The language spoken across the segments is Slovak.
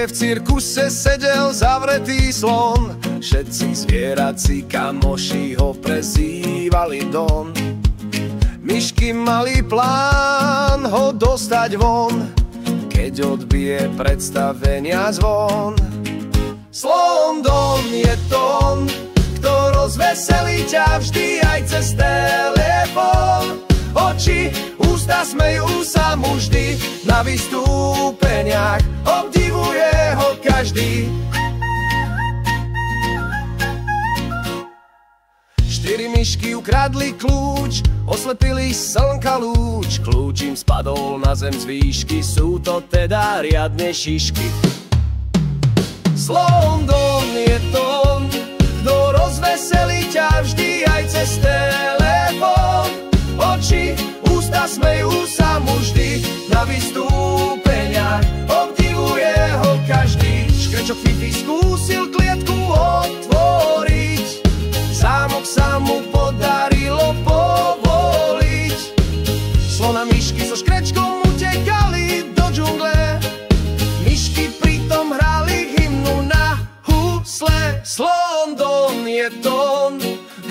kde v cirkuse sedel zavretý slon. Všetci zvierací kamoši ho prezývali Don. Myšky mali plán ho dostať von, keď odbije predstavenia zvon. Slon Don je tón, kto rozveselí ťa vždy aj cez telefón. Oči, ústa smejú sa mu vždy, na vystúpeniach obdivuje ho každý. 4 myšky ukradli kľúč, oslepili slnka lúč. Kľúč im spadol na zem z výšky, sú to teda riadne šišky. Slon Don je tón, kto rozveselí ťa vždy aj cez telefón. Oči, ústa smejú sa mu vždy, na vystúpeniach obdivuje ho každý. Škrečok Fifi skúsil klietku otvoriť, zámok sa mu podarilo povoliť. Slon a myšky so škrečkom utekali do džungle, myšky pritom hrali hymnu na husle. Slon Don je tón,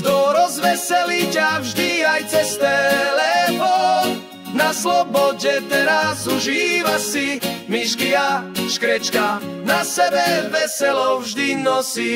kto rozveselí ťa vždy aj cez telefón. Na slobode teraz užíva si, myšky a škrečka na sebe veselo vždy nosí.